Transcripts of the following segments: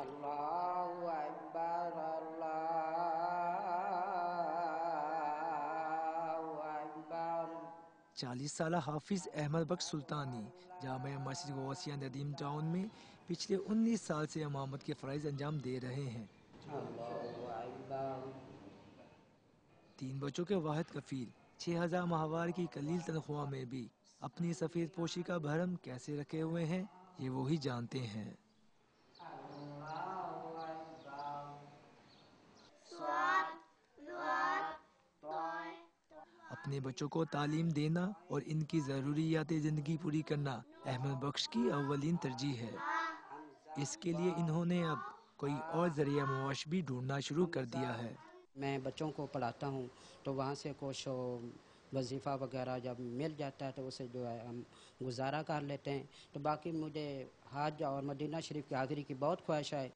اللہ اکبر اللہ اکبر۔ 40 سالہ حافظ احمد بخش سلطانی جامع مسجد غوثیہ ندیم ٹاؤن میں پچھلے 19 سال سے امامت کے فرائض انجام دے رہے ہیں۔ اللہ اکبر۔ 3 بچوں کے واحد کفیل 6000 ماہوار کی قلیل تنخواہ میں بھی اپنی سفید پوشی کا بھرم کیسے رکھے ہوئے ہیں یہ وہی جانتے ہیں۔ اپنے بچوں کو تعلیم دینا اور ان کی ضروریات زندگی پوری کرنا احمد بخش کی اولین ترجیح ہے۔ اس کے لیے انہوں نے اب کوئی اور ذریعہ معاش بھی ڈھونڈنا شروع کر دیا ہے۔ میں بچوں کو پڑھاتا ہوں تو وہاں سے کچھ وظیفہ وغیرہ جب مل جاتا ہے تو اسے جو ہے ہم گزارا کر لیتے ہیں۔ تو باقی مجھے حج اور مدینہ شریف کی حاضری کی بہت خواہش ہے۔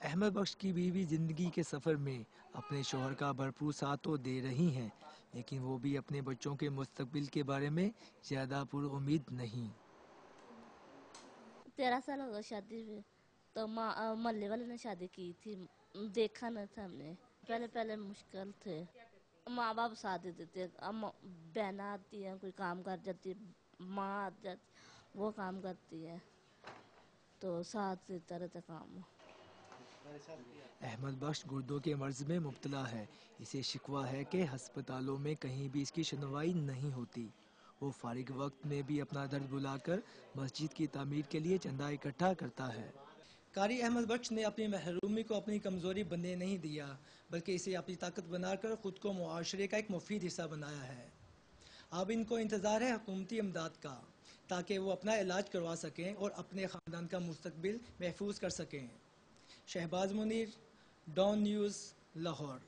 احمد بخش کی بیوی زندگی کے سفر میں اپنے شوہر کا بھرپور ساتھ تو دے رہی ہیں، لیکن وہ بھی اپنے بچوں کے مستقبل کے بارے میں زیادہ پر امید نہیں۔ 13 سال ہو گئے شادی میں، تو محلے والے نے شادی کی تھی، دیکھا نہ تھا ہم نے۔ پہلے مشکل تھے، ماں باپ ساتھ دیتے تھے، اب بہن آتی ہے کوئی کام کر جاتی ہے، ماں آ جاتی وہ کام کرتی ہے تو ساتھ دیتا رہتا کام۔ احمد بخش گردوں کے مرض میں مبتلا ہے۔ اسے شکوہ ہے کہ ہسپتالوں میں کہیں بھی اس کی سنوائی نہیں ہوتی۔ وہ فارغ وقت میں بھی اپنا درد بلا کر مسجد کی تعمیر کے لیے چندہ اکٹھا کرتا ہے۔ قاری احمد بخش نے اپنی محرومی کو اپنی کمزوری بننے نہیں دیا، بلکہ اسے اپنی طاقت بنا کر خود کو معاشرے کا ایک مفید حصہ بنایا ہے۔ اب ان کو انتظار ہے حکومتی امداد کا، تاکہ وہ اپنا علاج کروا سکیں اور اپنے خاندان کا مستقبل محفوظ کر سکیں۔ Shahbaz Munir, Dawn News, Lahore.